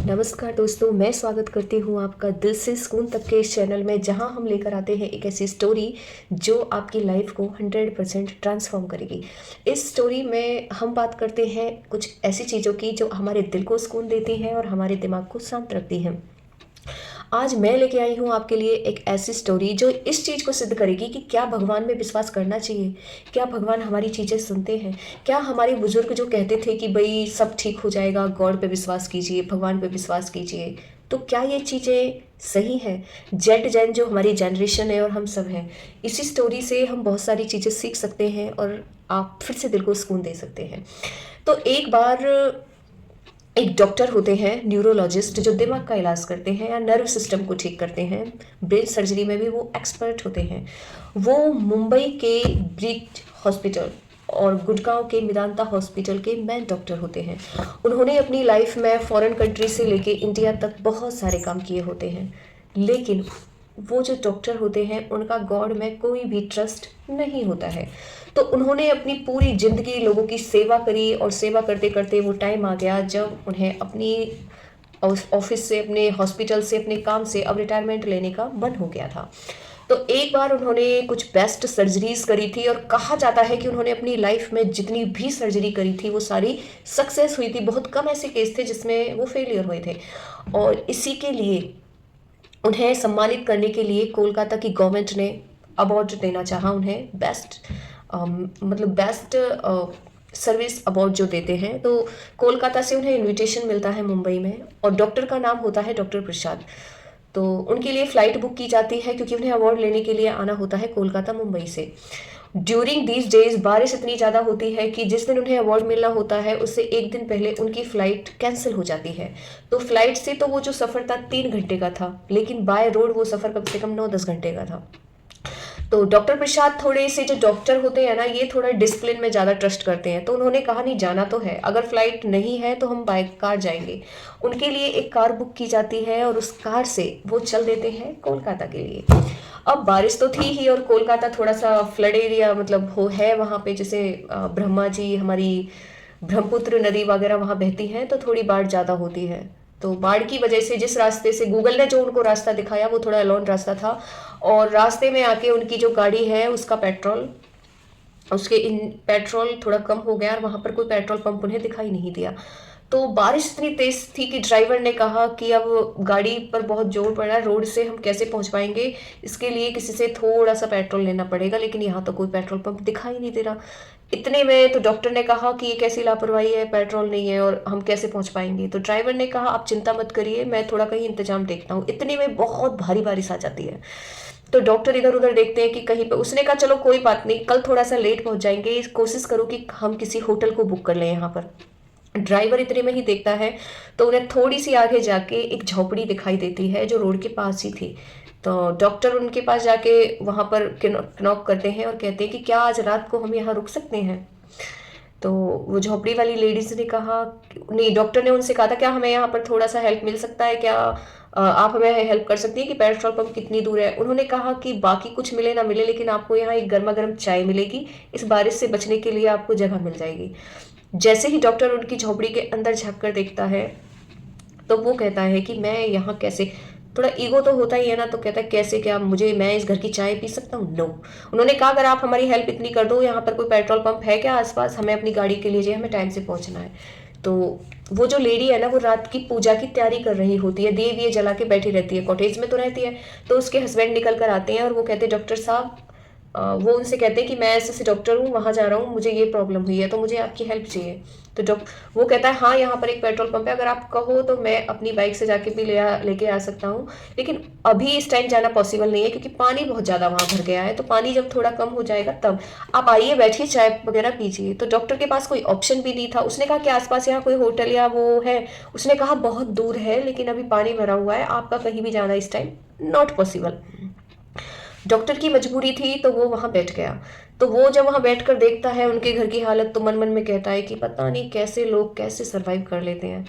नमस्कार दोस्तों, मैं स्वागत करती हूँ आपका दिल से सुकून तक के इस चैनल में, जहाँ हम लेकर आते हैं एक ऐसी स्टोरी जो आपकी लाइफ को 100% ट्रांसफॉर्म करेगी। इस स्टोरी में हम बात करते हैं कुछ ऐसी चीज़ों की जो हमारे दिल को सुकून देती हैं और हमारे दिमाग को शांत रखती हैं। आज मैं लेके आई हूँ आपके लिए एक ऐसी स्टोरी जो इस चीज़ को सिद्ध करेगी कि क्या भगवान में विश्वास करना चाहिए, क्या भगवान हमारी चीज़ें सुनते हैं, क्या हमारे बुजुर्ग जो कहते थे कि भाई सब ठीक हो जाएगा, गॉड पे विश्वास कीजिए, भगवान पे विश्वास कीजिए, तो क्या ये चीज़ें सही हैं। जेड जैन जो हमारी जनरेशन है और हम सब हैं, इसी स्टोरी से हम बहुत सारी चीज़ें सीख सकते हैं और आप फिर से दिल को सुकून दे सकते हैं। तो एक बार एक डॉक्टर होते हैं न्यूरोलॉजिस्ट, जो दिमाग का इलाज करते हैं या नर्व सिस्टम को ठीक करते हैं, ब्रेन सर्जरी में भी वो एक्सपर्ट होते हैं। वो मुंबई के ब्रिच हॉस्पिटल और गुड़गांव के मेदांता हॉस्पिटल के मेन डॉक्टर होते हैं। उन्होंने अपनी लाइफ में फॉरेन कंट्री से लेके इंडिया तक बहुत सारे काम किए होते हैं, लेकिन वो जो डॉक्टर होते हैं उनका गॉड में कोई भी ट्रस्ट नहीं होता है। तो उन्होंने अपनी पूरी ज़िंदगी लोगों की सेवा करी और सेवा करते करते वो टाइम आ गया जब उन्हें अपनी ऑफिस से, अपने हॉस्पिटल से, अपने काम से अब रिटायरमेंट लेने का मन हो गया था। तो एक बार उन्होंने कुछ बेस्ट सर्जरीज करी थी और कहा जाता है कि उन्होंने अपनी लाइफ में जितनी भी सर्जरी करी थी वो सारी सक्सेस हुई थी। बहुत कम ऐसे केस थे जिसमें वो फेलियर हुए थे। और इसी के लिए उन्हें सम्मानित करने के लिए कोलकाता की गवर्नमेंट ने अवार्ड देना चाहा उन्हें, बेस्ट सर्विस अवार्ड जो देते हैं। तो कोलकाता से उन्हें इनविटेशन मिलता है मुंबई में, और डॉक्टर का नाम होता है डॉक्टर प्रसाद। तो उनके लिए फ़्लाइट बुक की जाती है क्योंकि उन्हें अवार्ड लेने के लिए आना होता है कोलकाता मुंबई से। ड्यूरिंग दीज डेज बारिश इतनी ज़्यादा होती है कि जिस दिन उन्हें अवार्ड मिलना होता है उससे एक दिन पहले उनकी फ़्लाइट कैंसिल हो जाती है। तो फ्लाइट से तो वो जो सफ़र था 3 घंटे का था, लेकिन बाय रोड वो सफ़र कम से कम 9-10 घंटे का था। तो डॉक्टर प्रसाद थोड़े से जो डॉक्टर होते हैं ना, ये थोड़ा डिसिप्लिन में ज़्यादा ट्रस्ट करते हैं। तो उन्होंने कहा नहीं, जाना तो है, अगर फ्लाइट नहीं है तो हम बाय कार जाएंगे। उनके लिए एक कार बुक की जाती है और उस कार से वो चल देते हैं कोलकाता के लिए। अब बारिश तो थी ही और कोलकाता थोड़ा सा फ्लड एरिया मतलब हो है वहाँ पे, जैसे ब्रह्मा जी, हमारी ब्रह्मपुत्र नदी वगैरह वहाँ बहती हैं, तो थोड़ी बाढ़ ज़्यादा होती है। तो बाढ़ की वजह से जिस रास्ते से गूगल ने जो उनको रास्ता दिखाया वो थोड़ा लॉन्ग रास्ता था, और रास्ते में आके उनकी जो गाड़ी है उसका पेट्रोल थोड़ा कम हो गया और वहाँ पर कोई पेट्रोल पंप उन्हें दिखाई नहीं दिया। तो बारिश इतनी तेज थी कि ड्राइवर ने कहा कि अब गाड़ी पर बहुत जोर पड़ रहा है, रोड से हम कैसे पहुंच पाएंगे, इसके लिए किसी से थोड़ा सा पेट्रोल लेना पड़ेगा, लेकिन यहाँ तो कोई पेट्रोल पंप दिखाई नहीं दे रहा। इतने में तो डॉक्टर ने कहा कि ये कैसी लापरवाही है, पेट्रोल नहीं है और हम कैसे पहुंच पाएंगे। तो ड्राइवर ने कहा आप चिंता मत करिए, मैं थोड़ा कहीं इंतजाम देखता हूँ। इतने में बहुत भारी बारिश आ जाती है। तो डॉक्टर इधर उधर देखते हैं कि कहीं पे, उसने कहा चलो कोई बात नहीं, कल थोड़ा सा लेट पहुंच जाएंगे, कोशिश करो कि हम किसी होटल को बुक कर लें यहाँ पर। ड्राइवर इतने में ही देखता है तो उन्हें थोड़ी सी आगे जाके एक झोपड़ी दिखाई देती है जो रोड के पास ही थी। तो डॉक्टर उनके पास जाके वहाँ पर नॉक करते हैं और कहते हैं कि क्या आज रात को हम यहाँ रुक सकते हैं। तो वो झोपड़ी वाली लेडीज ने कहा नहीं, डॉक्टर ने उनसे कहा था क्या हमें यहाँ पर थोड़ा सा हेल्प मिल सकता है, क्या आप हमें हेल्प कर सकती हैं कि पेट्रोल पंप कितनी दूर है। उन्होंने कहा कि बाकी कुछ मिले ना मिले, लेकिन आपको यहाँ एक गर्मा गर्म चाय मिलेगी, इस बारिश से बचने के लिए आपको जगह मिल जाएगी। जैसे ही डॉक्टर उनकी झोपड़ी के अंदर झांक कर देखता है तो वो कहता है कि मैं यहाँ कैसे, थोड़ा ईगो तो होता ही है ना, तो कहता है कैसे, क्या मुझे, मैं इस घर की चाय पी सकता हूँ? नो। उन्होंने कहा अगर आप हमारी हेल्प इतनी कर दो, यहाँ पर कोई पेट्रोल पंप है क्या आसपास, हमें अपनी गाड़ी के लिए, हमें टाइम से पहुंचना है। तो वो जो लेडी है ना, वो रात की पूजा की तैयारी कर रही होती है, दिए विए जला के बैठी रहती है, कॉटेज में तो रहती है। तो उसके हस्बैंड निकल कर आते हैं और वो कहते हैं डॉक्टर साहब, वो उनसे कहते हैं कि मैं ऐसे डॉक्टर हूँ, वहाँ जा रहा हूँ, मुझे ये प्रॉब्लम हुई है, तो मुझे आपकी हेल्प चाहिए। तो वो कहता है हाँ यहाँ पर एक पेट्रोल पंप है, अगर आप कहो तो मैं अपनी बाइक से जाके भी लेके आ सकता हूँ, लेकिन अभी इस टाइम जाना पॉसिबल नहीं है क्योंकि पानी बहुत ज़्यादा वहाँ भर गया है। तो पानी जब थोड़ा कम हो जाएगा तब आप आइए, बैठिए, चाय वगैरह पीजिए। तो डॉक्टर के पास कोई ऑप्शन भी नहीं था। उसने कहा कि आसपास यहाँ कोई होटल या वो है? उसने कहा बहुत दूर है, लेकिन अभी पानी भरा हुआ है, आपका कहीं भी जाना इस टाइम नॉट पॉसिबल। डॉक्टर की मजबूरी थी तो वो वहाँ बैठ गया। तो वो जब वहाँ बैठकर देखता है उनके घर की हालत, तो मन मन में कहता है कि पता नहीं कैसे लोग कैसे सरवाइव कर लेते हैं।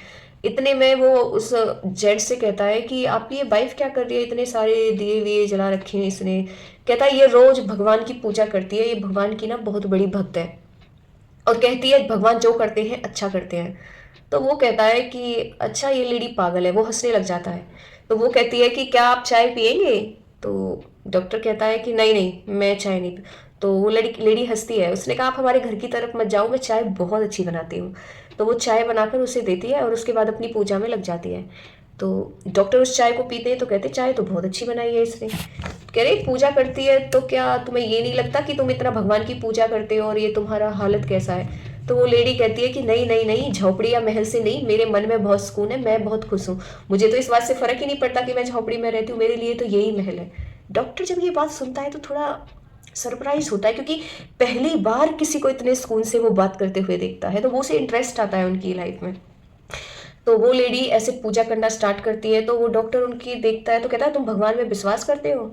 इतने में वो उस जेड से कहता है कि आपकी ये वाइफ क्या कर रही है, इतने सारे दिए विए जला रखे हैं इसने। कहता है ये रोज भगवान की पूजा करती है, ये भगवान की ना बहुत बड़ी भक्त है, और कहती है भगवान जो करते हैं अच्छा करते हैं। तो वो कहता है कि अच्छा ये लेडी पागल है, वो हंसने लग जाता है। तो वो कहती है कि क्या आप चाय पियेंगे? तो डॉक्टर कहता है कि नहीं नहीं, मैं चाय नहीं तो वो लड़की लेडी हंसती है, उसने कहा आप हमारे घर की तरफ मत जाओ, मैं चाय बहुत अच्छी बनाती हूँ। तो वो चाय बनाकर उसे देती है और उसके बाद अपनी पूजा में लग जाती है। तो डॉक्टर उस चाय को पीते हैं तो कहते चाय तो बहुत अच्छी बनाई है इसने। कह रहे पूजा करती है तो क्या तुम्हें ये नहीं लगता कि तुम इतना भगवान की पूजा करते हो और ये तुम्हारा हालत कैसा है? तो वो लेडी कहती है कि नहीं नहीं नहीं, झोपड़ी या महल से नहीं, मेरे मन में बहुत सुकून है, मैं बहुत खुश हूँ। मुझे तो इस बात से फर्क ही नहीं पड़ता कि मैं झोपड़ी में रहती हूँ, मेरे लिए तो यही महल है। डॉक्टर जब ये बात सुनता है तो थोड़ा सरप्राइज होता है, क्योंकि पहली बार किसी को इतने सुकून से वो बात करते हुए देखता है, तो वो उसे इंटरेस्ट आता है उनकी लाइफ में। तो वो लेडी ऐसे पूजा करना स्टार्ट करती है, तो वो डॉक्टर उनकी देखता है तो कहता है तुम भगवान में विश्वास करते हो?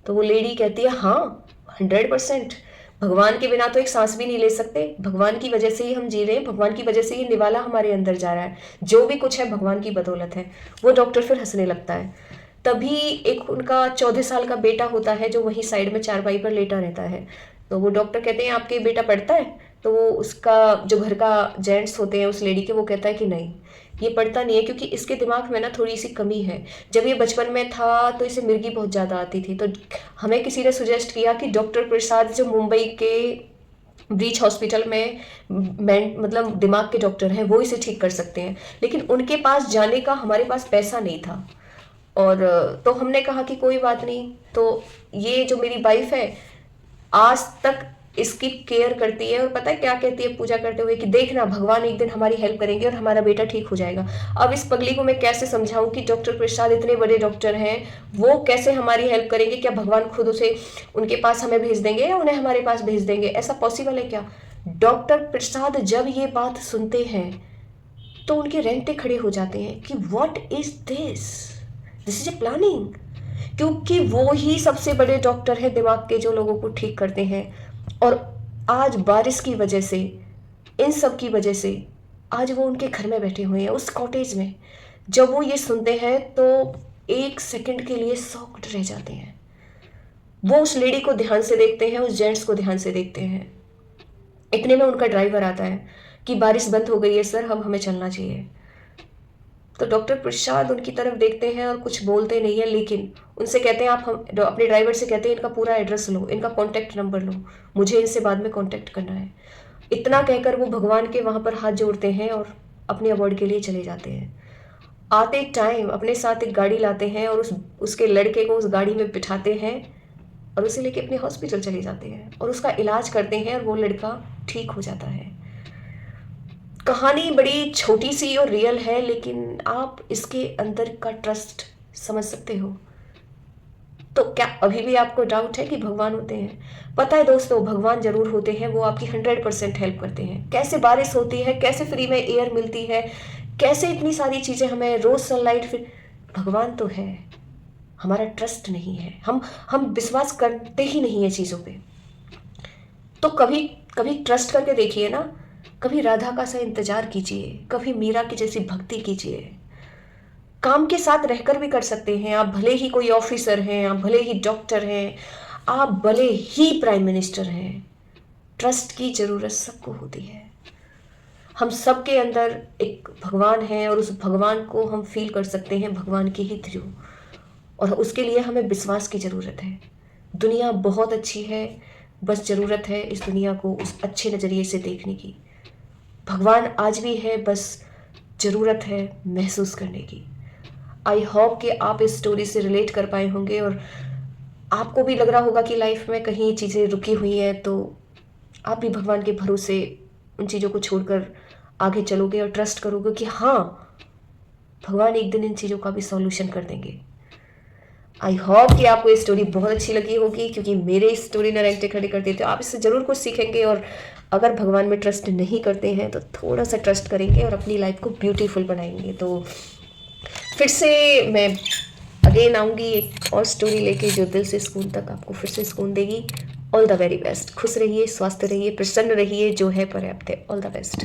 तो वो लेडी कहती है हाँ, 100%। भगवान के बिना तो एक सांस भी नहीं ले सकते, भगवान की वजह से ही हम जी रहे हैं, भगवान की वजह से ही निवाला हमारे अंदर जा रहा है, जो भी कुछ है भगवान की बदौलत है। वो डॉक्टर फिर हंसने लगता है। तभी एक उनका 14 साल का बेटा होता है जो वहीं साइड में चारपाई पर लेटा रहता है। तो वो डॉक्टर कहते हैं आपके बेटा पढ़ता है? तो वो उसका जो घर का जेंट्स होते हैं उस लेडी के, वो कहता है कि नहीं, ये पढ़ता नहीं है, क्योंकि इसके दिमाग में ना थोड़ी सी कमी है। जब ये बचपन में था तो इसे मिर्गी बहुत ज़्यादा आती थी, तो हमें किसी ने सुजेस्ट किया कि डॉक्टर प्रसाद जो मुंबई के ब्रीच हॉस्पिटल में मतलब दिमाग के डॉक्टर हैं, वो इसे ठीक कर सकते हैं। लेकिन उनके पास जाने का हमारे पास पैसा नहीं था। और तो हमने कहा कि कोई बात नहीं। तो ये जो मेरी वाइफ है आज तक इसकी केयर करती है, और पता है क्या कहती है पूजा करते हुए कि देखना भगवान एक दिन हमारी हेल्प करेंगे और हमारा बेटा ठीक हो जाएगा। अब इस पगली को मैं कैसे समझाऊं कि डॉक्टर प्रसाद इतने बड़े डॉक्टर हैं, वो कैसे हमारी हेल्प करेंगे? क्या भगवान खुद उसे उनके पास हमें भेज देंगे या उन्हें हमारे पास भेज देंगे? ऐसा पॉसिबल है क्या? डॉक्टर प्रसाद जब ये बात सुनते हैं तो उनके रेंगटे खड़े हो जाते हैं कि what is this is a planning. क्योंकि वो ही सबसे बड़े डॉक्टर हैं दिमाग के, जो लोगों को ठीक करते हैं। और आज बारिश की वजह से, इन सब की वजह से आज वो उनके घर में बैठे हुए हैं उस कॉटेज में। जब वो ये सुनते हैं तो एक सेकंड के लिए शॉक्ड रह जाते हैं। वो उस लेडी को ध्यान से देखते हैं, उस जेंट्स को ध्यान से देखते हैं। इतने में उनका ड्राइवर आता है कि बारिश बंद हो गई है सर, अब हमें चलना चाहिए। तो डॉक्टर प्रसाद उनकी तरफ देखते हैं और कुछ बोलते नहीं है, लेकिन उनसे कहते हैं आप हम अपने ड्राइवर से कहते हैं इनका पूरा एड्रेस लो, इनका कॉन्टैक्ट नंबर लो, मुझे इनसे बाद में कॉन्टैक्ट करना है। इतना कहकर वो भगवान के वहाँ पर हाथ जोड़ते हैं और अपने अवार्ड के लिए चले जाते हैं। आते एक टाइम अपने साथ एक गाड़ी लाते हैं और उसके लड़के को उस गाड़ी में बिठाते हैं और उसे लेके अपने हॉस्पिटल चले जाते हैं और उसका इलाज करते हैं और वो लड़का ठीक हो जाता है। कहानी बड़ी छोटी सी और रियल है, लेकिन आप इसके अंदर का ट्रस्ट समझ सकते हो। तो क्या अभी भी आपको डाउट है कि भगवान होते हैं? पता है दोस्तों, भगवान जरूर होते हैं, वो आपकी 100% हेल्प करते हैं। कैसे बारिश होती है, कैसे फ्री में एयर मिलती है, कैसे इतनी सारी चीज़ें हमें, रोज सनलाइट, फिर भगवान तो है। हमारा ट्रस्ट नहीं है, हम विश्वास करते ही नहीं है चीज़ों पे। तो कभी कभी ट्रस्ट करके देखिए ना, कभी राधा का सा इंतजार कीजिए, कभी मीरा की जैसी भक्ति कीजिए। काम के साथ रहकर भी कर सकते हैं आप, भले ही कोई ऑफिसर हैं, आप भले ही डॉक्टर हैं, आप भले ही प्राइम मिनिस्टर हैं। ट्रस्ट की जरूरत सबको होती है। हम सबके अंदर एक भगवान है और उस भगवान को हम फील कर सकते हैं भगवान के ही थ्रू, और उसके लिए हमें विश्वास की ज़रूरत है। दुनिया बहुत अच्छी है, बस ज़रूरत है इस दुनिया को उस अच्छे नज़रिए से देखने की। भगवान आज भी है, बस ज़रूरत है महसूस करने की। आई होप कि आप इस स्टोरी से रिलेट कर पाए होंगे और आपको भी लग रहा होगा कि लाइफ में कहीं चीज़ें रुकी हुई हैं, तो आप भी भगवान के भरोसे उन चीज़ों को छोड़कर आगे चलोगे और ट्रस्ट करोगे कि हाँ, भगवान एक दिन इन चीज़ों का भी सॉल्यूशन कर देंगे। आई होप कि आपको ये स्टोरी बहुत अच्छी लगी होगी, क्योंकि मेरे इस स्टोरी ने रेंगटे खड़े कर दिए, तो आप इससे ज़रूर कुछ सीखेंगे। और अगर भगवान में ट्रस्ट नहीं करते हैं तो थोड़ा सा ट्रस्ट करेंगे और अपनी लाइफ को ब्यूटीफुल बनाएंगे। तो फिर से मैं अगेन आऊँगी एक और स्टोरी लेके जो दिल से सुकून तक आपको फिर से सुकून देगी। All the very best. खुश रहिए, स्वस्थ रहिए, प्रसन्न रहिए, जो है पर्याप्त है। All the best.